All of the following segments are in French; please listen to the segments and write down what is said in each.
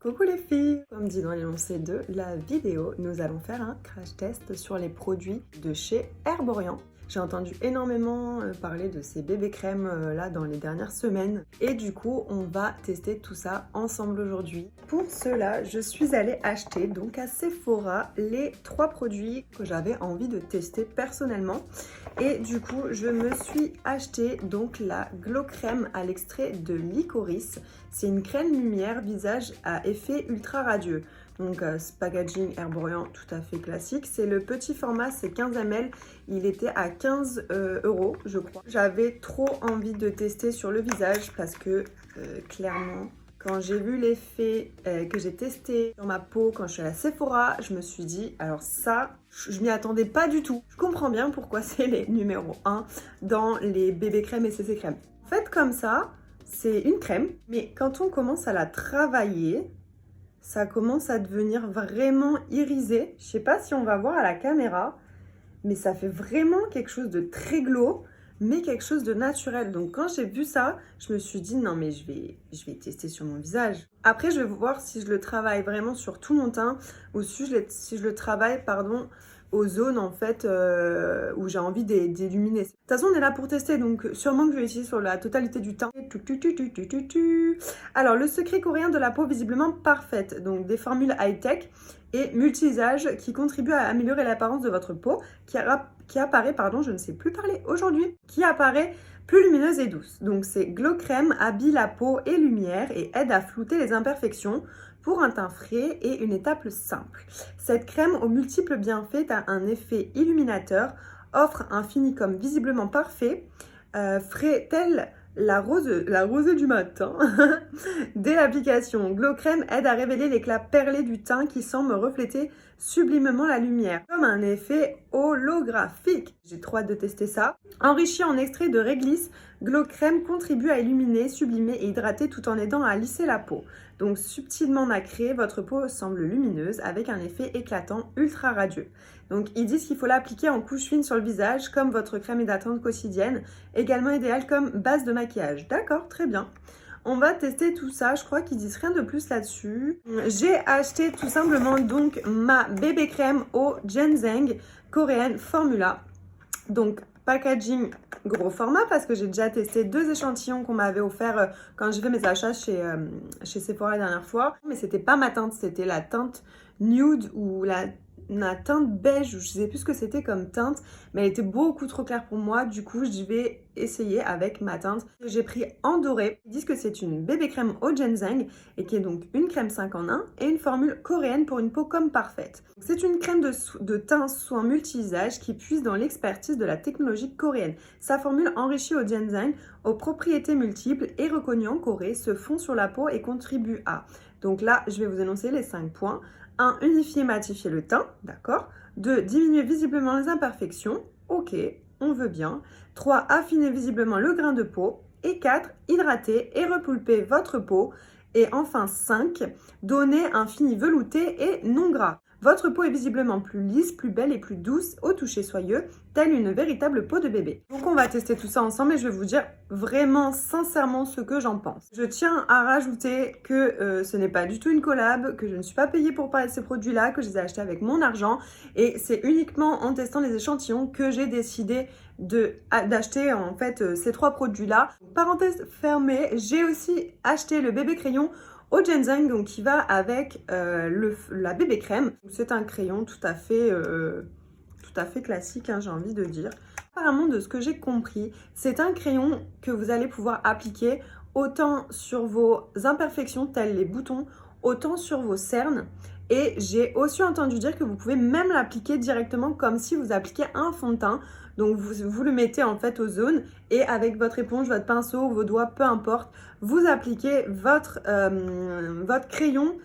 Coucou les filles! Comme dit dans l'énoncé de la vidéo, nous allons faire un crash test sur les produits de chez Herborian. J'ai entendu énormément parler de ces bébés crèmes là dans les dernières semaines et du coup on va tester tout ça ensemble aujourd'hui. Pour cela, je suis allée acheter donc à Sephora les 3 produits que j'avais envie de tester personnellement et du coup je me suis acheté donc la Glow Crème à l'extrait de licorice. C'est une crème lumière visage à effet ultra radieux. Donc packaging Herborian tout à fait classique. C'est le petit format, c'est 15 ml. Il était à 15 € je crois. J'avais trop envie de tester sur le visage parce que clairement, quand j'ai vu l'effet que j'ai testé sur ma peau quand je suis à la Sephora, je me suis dit, alors ça, je m'y attendais pas du tout. Je comprends bien pourquoi c'est les numéro 1 dans les bébés crèmes et CC crèmes. En fait, comme ça, c'est une crème, mais quand on commence à la travailler, ça commence à devenir vraiment irisé. Je sais pas si on va voir à la caméra, mais ça fait vraiment quelque chose de très glow, mais quelque chose de naturel. Donc quand j'ai vu ça, je me suis dit non mais je vais tester sur mon visage. Après je vais voir si je le travaille vraiment sur tout mon teint ou si je le travaille aux zones en fait où j'ai envie d'illuminer. De toute façon on est là pour tester, donc sûrement que je vais utiliser sur la totalité du teint. Alors le secret coréen de la peau visiblement parfaite, donc des formules high-tech et multi-usages qui contribuent à améliorer l'apparence de votre peau qui apparaît, je ne sais plus parler aujourd'hui, qui apparaît plus lumineuse et douce. Donc c'est Glow Crème habille la peau et lumière et aide à flouter les imperfections pour un teint frais et une étape simple. Cette crème aux multiples bienfaits a un effet illuminateur, offre un fini comme visiblement parfait, frais tel la rosée du matin. Dès l'application, Glow Crème aide à révéler l'éclat perlé du teint qui semble refléter sublimement la lumière, comme un effet holographique. J'ai trop hâte de tester ça. Enrichi en extrait de réglisse, Glow Crème contribue à illuminer, sublimer et hydrater tout en aidant à lisser la peau. Donc subtilement nacrée, votre peau semble lumineuse avec un effet éclatant ultra radieux. Donc ils disent qu'il faut l'appliquer en couche fine sur le visage comme votre crème hydratante quotidienne, également idéale comme base de maquillage. D'accord, très bien. On va tester tout ça, je crois qu'ils disent rien de plus là-dessus. J'ai acheté tout simplement donc ma bébé crème au ginseng coréenne Formula. Donc packaging gros format parce que j'ai déjà testé 2 échantillons qu'on m'avait offert quand j'ai fait mes achats chez Sephora la dernière fois. Mais c'était pas ma teinte, c'était la teinte nude ou la teinte beige, je sais plus ce que c'était comme teinte, mais elle était beaucoup trop claire pour moi. Du coup, je vais essayer avec ma teinte que j'ai pris en doré. Ils disent que c'est une bébé crème au ginseng et qui est donc une crème 5 en 1 et une formule coréenne pour une peau comme parfaite. C'est une crème de teint soin multi-usage qui puise dans l'expertise de la technologie coréenne. Sa formule enrichie au ginseng, aux propriétés multiples et reconnue en Corée, se fond sur la peau et contribue à... Donc là, je vais vous énoncer les 5 points. 1. Unifier, matifier le teint, d'accord. 2. Diminuer visiblement les imperfections, ok, on veut bien. 3. Affiner visiblement le grain de peau. Et 4. Hydrater et repulper votre peau. Et enfin 5. Donner un fini velouté et non gras. Votre peau est visiblement plus lisse, plus belle et plus douce au toucher soyeux, telle une véritable peau de bébé. Donc on va tester tout ça ensemble et je vais vous dire vraiment sincèrement ce que j'en pense. Je tiens à rajouter que ce n'est pas du tout une collab, que je ne suis pas payée pour parler de ces produits-là, que je les ai achetés avec mon argent et c'est uniquement en testant les échantillons que j'ai décidé d'acheter en fait ces 3 produits-là. Parenthèse fermée, j'ai aussi acheté le bébé crayon au ginseng, donc qui va avec la bébé crème. C'est un crayon tout à fait classique, hein, j'ai envie de dire. Apparemment, de ce que j'ai compris, c'est un crayon que vous allez pouvoir appliquer autant sur vos imperfections, telles les boutons, autant sur vos cernes. Et j'ai aussi entendu dire que vous pouvez même l'appliquer directement comme si vous appliquiez un fond de teint. Donc vous le mettez en fait aux zones et avec votre éponge, votre pinceau, vos doigts, peu importe, vous appliquez votre crayon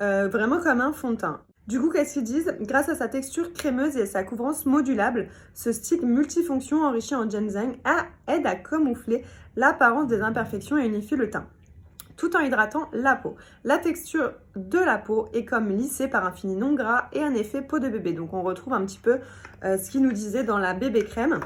vraiment comme un fond de teint. Du coup, qu'est-ce qu'ils disent? Grâce à sa texture crémeuse et sa couvrance modulable, ce stick multifonction enrichi en ginseng aide à camoufler l'apparence des imperfections et unifier le teint, tout en hydratant la peau. La texture de la peau est comme lissée par un fini non gras et un effet peau de bébé. Donc on retrouve un petit peu ce qu'il nous disait dans la bébé crème.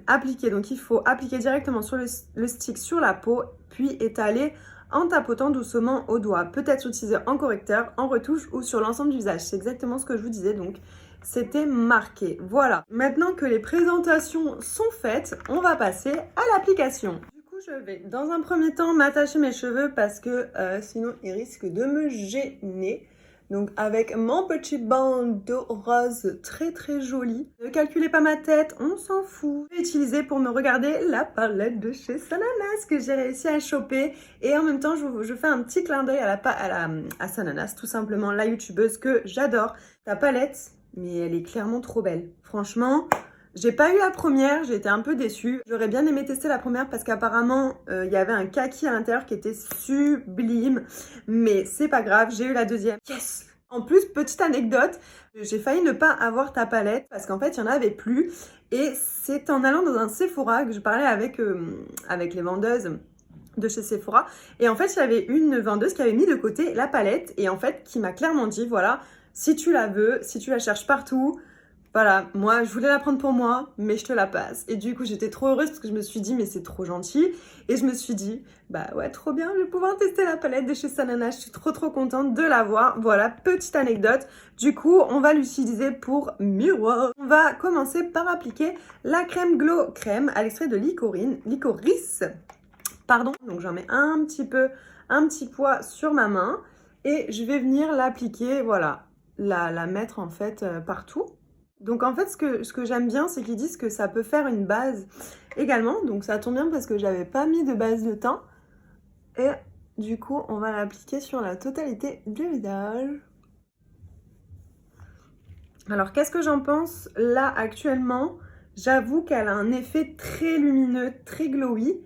Appliquer, donc il faut appliquer directement sur le stick sur la peau, puis étaler en tapotant doucement au doigt. Peut-être utiliser en correcteur, en retouche ou sur l'ensemble du visage. C'est exactement ce que je vous disais, donc c'était marqué. Voilà. Maintenant que les présentations sont faites, on va passer à l'application. Du coup, je vais dans un premier temps m'attacher mes cheveux parce que sinon ils risquent de me gêner. Donc avec mon petit bandeau rose très très joli. Ne calculez pas ma tête, on s'en fout. Je vais utiliser pour me regarder la palette de chez Sananas que j'ai réussi à choper. Et en même temps, je fais un petit clin d'œil à Sananas, tout simplement, la youtubeuse que j'adore. Ta palette, mais elle est clairement trop belle. Franchement, j'ai pas eu la première, j'ai été un peu déçue. J'aurais bien aimé tester la première parce qu'apparemment, il y avait un kaki à l'intérieur qui était sublime. Mais c'est pas grave, j'ai eu la deuxième. Yes! En plus, petite anecdote, j'ai failli ne pas avoir ta palette parce qu'en fait, il n'y en avait plus. Et c'est en allant dans un Sephora que je parlais avec les vendeuses de chez Sephora. Et en fait, il y avait une vendeuse qui avait mis de côté la palette et en fait, qui m'a clairement dit, voilà, si tu la veux, si tu la cherches partout, voilà, moi je voulais la prendre pour moi, mais je te la passe. Et du coup, j'étais trop heureuse parce que je me suis dit, mais c'est trop gentil. Et je me suis dit, bah ouais, trop bien, je vais pouvoir tester la palette de chez Sananas. Je suis trop contente de l'avoir. Voilà, petite anecdote. Du coup, on va l'utiliser pour miroir. On va commencer par appliquer la crème Glow Crème à l'extrait de licorice. Pardon, donc j'en mets un petit poids sur ma main. Et je vais venir l'appliquer, voilà, la mettre en fait partout. Donc en fait, ce que j'aime bien, c'est qu'ils disent que ça peut faire une base également. Donc ça tombe bien parce que j'avais pas mis de base de teint. Et du coup, on va l'appliquer sur la totalité du visage. Alors qu'est-ce que j'en pense là actuellement? J'avoue qu'elle a un effet très lumineux, très glowy.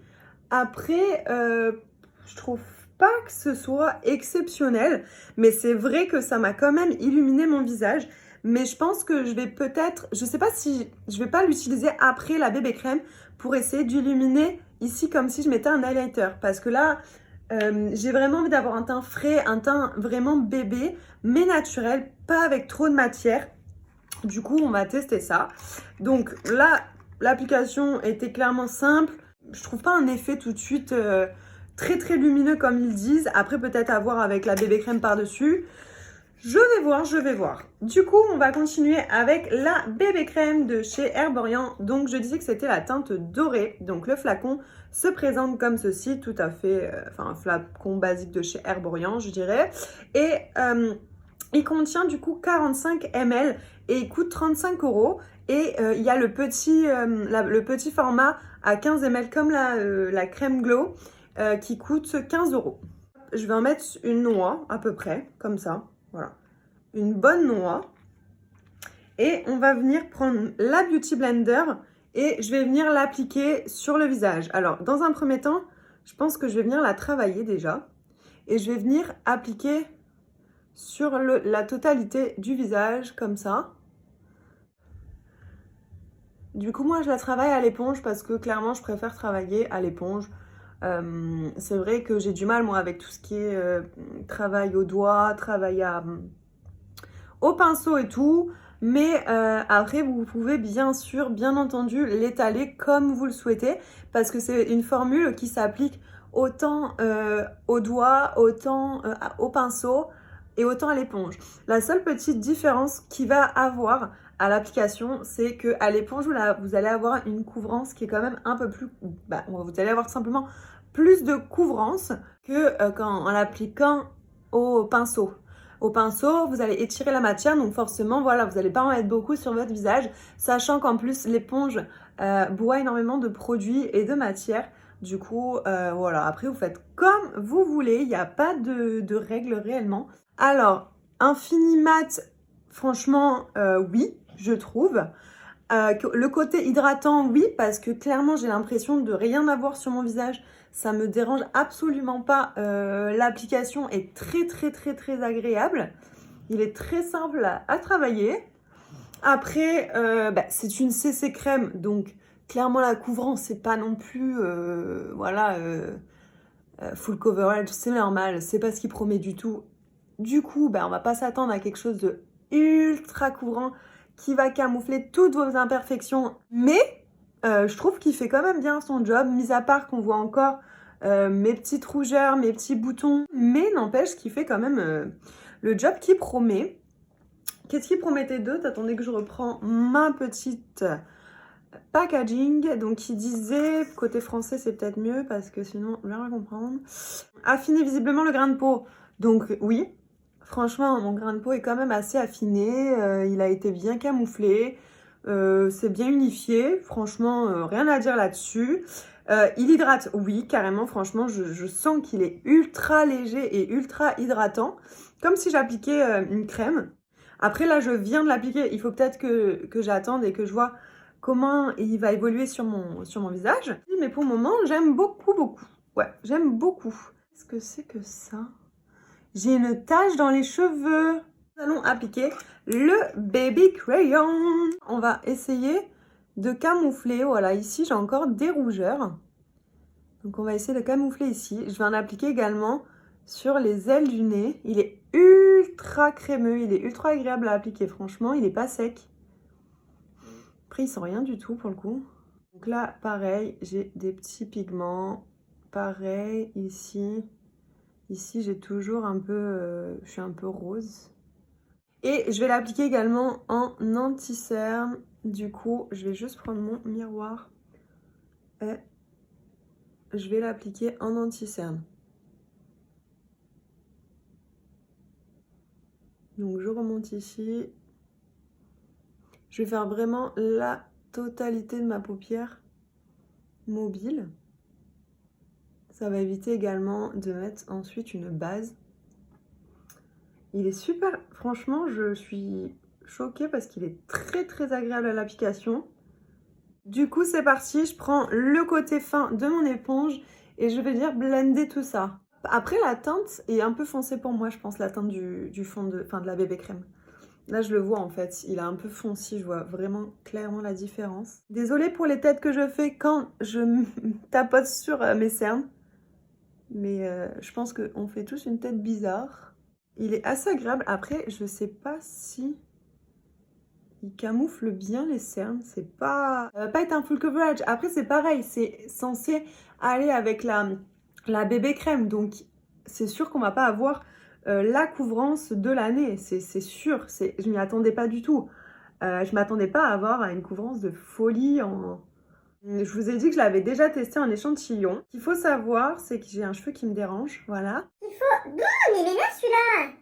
Après, je trouve pas que ce soit exceptionnel. Mais c'est vrai que ça m'a quand même illuminé mon visage. Mais je pense que je vais peut-être, je sais pas si je vais pas l'utiliser après la bébé crème pour essayer d'illuminer ici comme si je mettais un highlighter. Parce que là, j'ai vraiment envie d'avoir un teint frais, un teint vraiment bébé, mais naturel, pas avec trop de matière. Du coup, on va tester ça. Donc là, l'application était clairement simple. Je trouve pas un effet tout de suite très lumineux comme ils disent. Après, peut-être à voir avec la bébé crème par-dessus. Je vais voir. Du coup, on va continuer avec la bébé crème de chez Herborian. Donc, je disais que c'était la teinte dorée. Donc, le flacon se présente comme ceci, tout à fait, un flacon basique de chez Herborian, je dirais. Et il contient du coup 45 ml et il coûte 35 €. Et il y a le petit format à 15 ml comme la crème Glow qui coûte 15 €. Je vais en mettre une noix à peu près, comme ça. Voilà, une bonne noix. Et on va venir prendre la Beauty Blender et je vais venir l'appliquer sur le visage. Alors, dans un premier temps, je pense que je vais venir la travailler déjà. Et je vais venir appliquer sur la totalité du visage, comme ça. Du coup, moi, je la travaille à l'éponge parce que clairement, je préfère travailler à l'éponge. C'est vrai que j'ai du mal, moi, avec tout ce qui est travail au doigt, travail au pinceau et tout. Mais après, vous pouvez bien sûr, bien entendu, l'étaler comme vous le souhaitez. Parce que c'est une formule qui s'applique autant au doigt, autant au pinceau et autant à l'éponge. La seule petite différence qu'il va avoir à l'application, c'est qu'à l'éponge, vous allez avoir une couvrance qui est quand même un peu plus... vous allez avoir tout simplement plus de couvrance que en l'appliquant au pinceau. Au pinceau, vous allez étirer la matière, donc forcément, voilà, vous n'allez pas en mettre beaucoup sur votre visage, sachant qu'en plus, l'éponge boit énormément de produits et de matière. Du coup, voilà, après, vous faites comme vous voulez, il n'y a pas de règles réellement. Alors, Infini Matte, franchement, oui, je trouve. Le côté hydratant, oui, parce que clairement, j'ai l'impression de rien avoir sur mon visage. Ça me dérange absolument pas. L'application est très agréable. Il est très simple à travailler. Après, c'est une CC crème, donc clairement la couvrance, c'est pas non plus, full coverage, c'est normal, c'est pas ce qu'il promet du tout. Du coup, on va pas s'attendre à quelque chose de ultra couvrant qui va camoufler toutes vos imperfections, mais je trouve qu'il fait quand même bien son job, mis à part qu'on voit encore mes petites rougeurs, mes petits boutons. Mais n'empêche qu'il fait quand même le job qui promet. Qu'est-ce qu'il promettait d'autre? Attendez que je reprends ma petite packaging. Donc il disait, côté français c'est peut-être mieux parce que sinon on va rien comprendre. Affiner visiblement le grain de peau. Donc oui, franchement mon grain de peau est quand même assez affiné. Il a été bien camouflé. C'est bien unifié. Franchement rien à dire là-dessus. Il hydrate, oui, carrément, franchement, je sens qu'il est ultra léger et ultra hydratant, comme si j'appliquais une crème. Après, là, je viens de l'appliquer, il faut peut-être que j'attende et que je vois comment il va évoluer sur mon visage. Mais pour le moment, j'aime beaucoup, beaucoup. Ouais, j'aime beaucoup. Qu'est-ce que c'est que ça? J'ai une tache dans les cheveux. Nous allons appliquer le Baby Crayon. On va essayer de camoufler. Voilà, ici j'ai encore des rougeurs. Donc on va essayer de camoufler ici. Je vais en appliquer également sur les ailes du nez. Il est ultra crémeux, il est ultra agréable à appliquer. Franchement, il n'est pas sec. Après, il sent rien du tout pour le coup. Donc là, pareil, j'ai des petits pigments. Pareil, ici. Ici, j'ai toujours un peu... je suis un peu rose. Et je vais l'appliquer également en anti-cerne. Du coup, je vais juste prendre mon miroir. Et je vais l'appliquer en anti-cerne. Donc, je remonte ici. Je vais faire vraiment la totalité de ma paupière mobile. Ça va éviter également de mettre ensuite une base. Il est super, franchement, je suis choquée parce qu'il est très très agréable à l'application. Du coup, c'est parti, je prends le côté fin de mon éponge et je vais venir blender tout ça. Après, la teinte est un peu foncée pour moi, je pense, la teinte du fond de la bébé crème. Là, je le vois en fait, il est un peu foncé, je vois vraiment clairement la différence. Désolée pour les têtes que je fais quand je tapote sur mes cernes. Mais je pense qu'on fait tous une tête bizarre. Il est assez agréable. Après, je sais pas si il camoufle bien les cernes. C'est pas... Ça va pas être un full coverage. Après, c'est pareil. C'est censé aller avec la bébé crème. Donc, c'est sûr qu'on va pas avoir la couvrance de l'année. C'est sûr. Je m'y attendais pas du tout. Je m'attendais pas à avoir une couvrance de folie en... Je vous ai dit que je l'avais déjà testé en échantillon. Ce qu'il faut savoir, c'est que j'ai un cheveu qui me dérange, voilà. Il faut... Bon, il est là celui-là.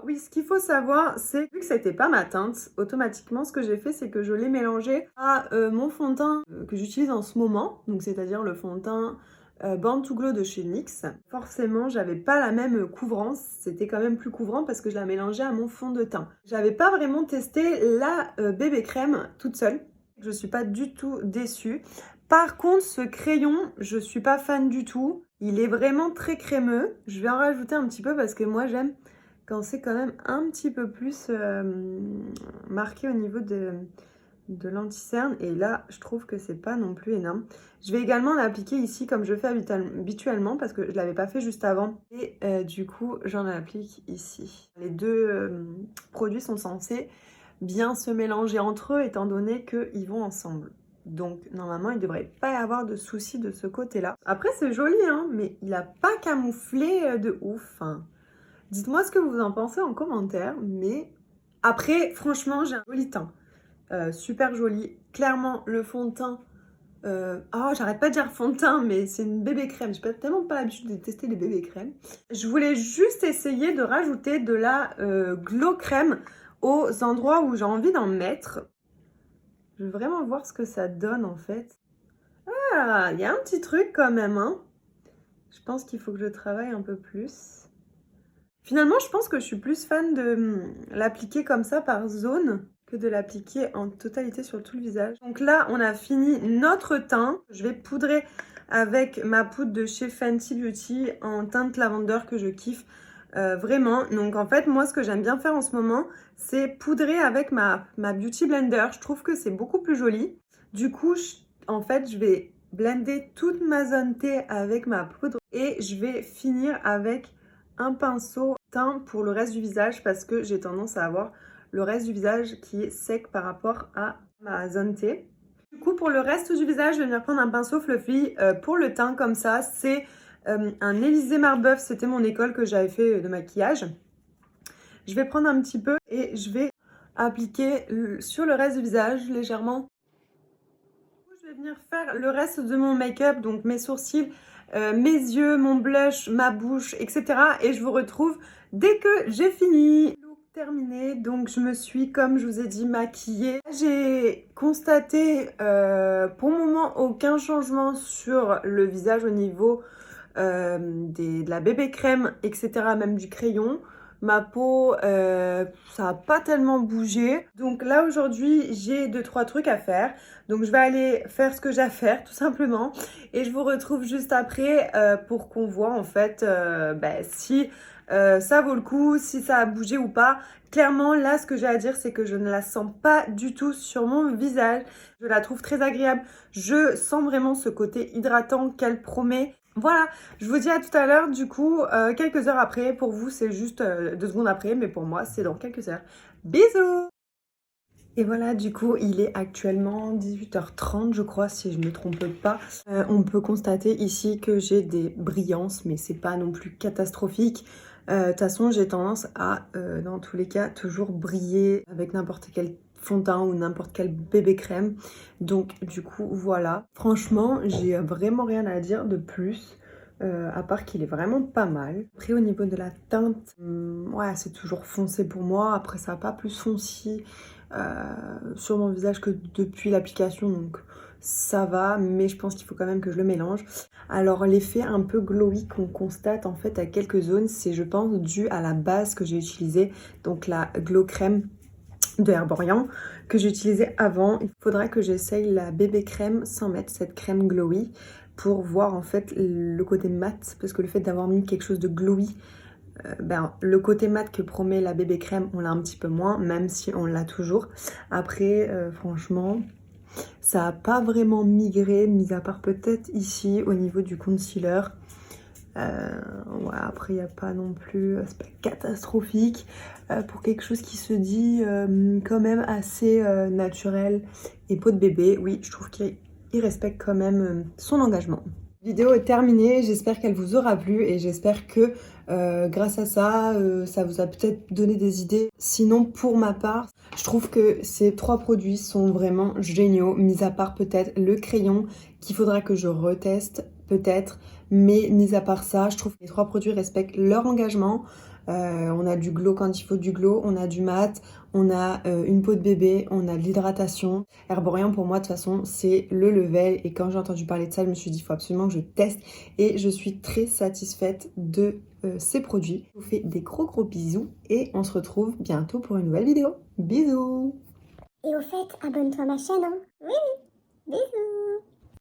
Oui, ce qu'il faut savoir, c'est que vu que c'était pas ma teinte, automatiquement, ce que j'ai fait, c'est que je l'ai mélangé à mon fond de teint que j'utilise en ce moment, donc c'est-à-dire le fond de teint Born to Glow de chez NYX. Forcément, j'avais pas la même couvrance, c'était quand même plus couvrant parce que je la mélangeais à mon fond de teint. J'avais pas vraiment testé la bébé crème toute seule. Je suis pas du tout déçue. Par contre, ce crayon, je suis pas fan du tout. Il est vraiment très crémeux. Je vais en rajouter un petit peu parce que moi, j'aime quand c'est quand même un petit peu plus marqué au niveau de l'anti-cerne. Et là, je trouve que c'est pas non plus énorme. Je vais également l'appliquer ici comme je fais habituellement parce que je l'avais pas fait juste avant. Et du coup, j'en applique ici. Les deux produits sont censés bien se mélanger entre eux étant donné qu'ils vont ensemble. Donc normalement il ne devrait pas y avoir de soucis de ce côté-là. Après c'est joli hein, mais il n'a pas camouflé de ouf. Hein. Dites-moi ce que vous en pensez en commentaire. Mais après franchement j'ai un joli teint. Super joli. Clairement le fond de teint. J'arrête pas de dire fond de teint, mais c'est une bébé crème. J'ai tellement pas l'habitude de tester les bébés crèmes. Je voulais juste essayer de rajouter de la glow crème aux endroits où j'ai envie d'en mettre. Je veux vraiment voir ce que ça donne en fait. Ah, il y a un petit truc quand même, hein. Je pense qu'il faut que je travaille un peu plus. Finalement, je pense que je suis plus fan de l'appliquer comme ça par zone que de l'appliquer en totalité sur tout le visage. Donc là, on a fini notre teint. Je vais poudrer avec ma poudre de chez Fenty Beauty en teinte lavender que je kiffe. Vraiment, donc en fait moi ce que j'aime bien faire en ce moment c'est poudrer avec ma Beauty Blender. Je trouve que c'est beaucoup plus joli. Du coup en fait je vais blender toute ma zone T avec ma poudre et je vais finir avec un pinceau teint pour le reste du visage parce que j'ai tendance à avoir le reste du visage qui est sec par rapport à ma zone T. Du coup, pour le reste du visage, je vais venir prendre un pinceau fluffy pour le teint comme ça. C'est un Élysée Marbeuf, c'était mon école que j'avais fait de maquillage. Je vais prendre un petit peu et je vais appliquer sur le reste du visage légèrement. Je vais venir faire le reste de mon make-up, donc mes sourcils, mes yeux, mon blush, ma bouche, etc. Et je vous retrouve dès que j'ai fini. Look terminé, donc je me suis, comme je vous ai dit, maquillée. J'ai constaté pour le moment aucun changement sur le visage au niveau de la bébé crème, etc. Même du crayon. Ma peau, ça n'a pas tellement bougé. Donc là, aujourd'hui, j'ai 2-3 trucs à faire. Donc je vais aller faire ce que j'ai à faire, tout simplement. Et je vous retrouve juste après pour qu'on voit, en fait, si ça vaut le coup, si ça a bougé ou pas. Clairement, là, ce que j'ai à dire, c'est que je ne la sens pas du tout sur mon visage. Je la trouve très agréable. Je sens vraiment ce côté hydratant qu'elle promet. Voilà, je vous dis à tout à l'heure, du coup, quelques heures après. Pour vous, c'est juste 2 secondes après, mais pour moi, c'est dans quelques heures. Bisous! Et voilà, du coup, il est actuellement 18h30, je crois, si je ne me trompe pas. On peut constater ici que j'ai des brillances, mais c'est pas non plus catastrophique. De toute façon, j'ai tendance à, dans tous les cas, toujours briller avec n'importe quel fond de teint ou n'importe quel bébé crème. Donc, du coup, voilà. Franchement, j'ai vraiment rien à dire de plus. À part qu'il est vraiment pas mal. Après au niveau de la teinte, ouais c'est toujours foncé pour moi. Après ça n'a pas plus foncé sur mon visage que depuis l'application, donc ça va, mais je pense qu'il faut quand même que je le mélange. Alors l'effet un peu glowy qu'on constate en fait à quelques zones, c'est je pense dû à la base que j'ai utilisée, donc la Glow Crème de Herborian que j'ai utilisée avant. Il faudra que j'essaye la bébé crème sans mettre cette crème glowy pour voir en fait le côté mat, parce que le fait d'avoir mis quelque chose de glowy, le côté mat que promet la bébé crème, on l'a un petit peu moins, même si on l'a toujours. Après, franchement, ça n'a pas vraiment migré, mis à part peut-être ici au niveau du concealer. Ouais, après, il n'y a pas non plus, c'est pas catastrophique pour quelque chose qui se dit quand même assez naturel et peau de bébé. Oui, je trouve qu'il respecte quand même son engagement. La vidéo est terminée, j'espère qu'elle vous aura plu et j'espère que grâce à ça, ça vous a peut-être donné des idées. Sinon, pour ma part, je trouve que ces 3 produits sont vraiment géniaux, mis à part peut-être le crayon qu'il faudra que je reteste, peut-être. Mais mis à part ça, je trouve que les 3 produits respectent leur engagement. On a du glow quand il faut du glow, on a du mat, on a une peau de bébé, on a de l'hydratation. Herborian pour moi de toute façon c'est le level et quand j'ai entendu parler de ça je me suis dit il faut absolument que je teste et je suis très satisfaite de ces produits. Je vous fais des gros bisous et on se retrouve bientôt pour une nouvelle vidéo. Bisous! Et au fait, abonne-toi à ma chaîne, hein. Oui, bisous.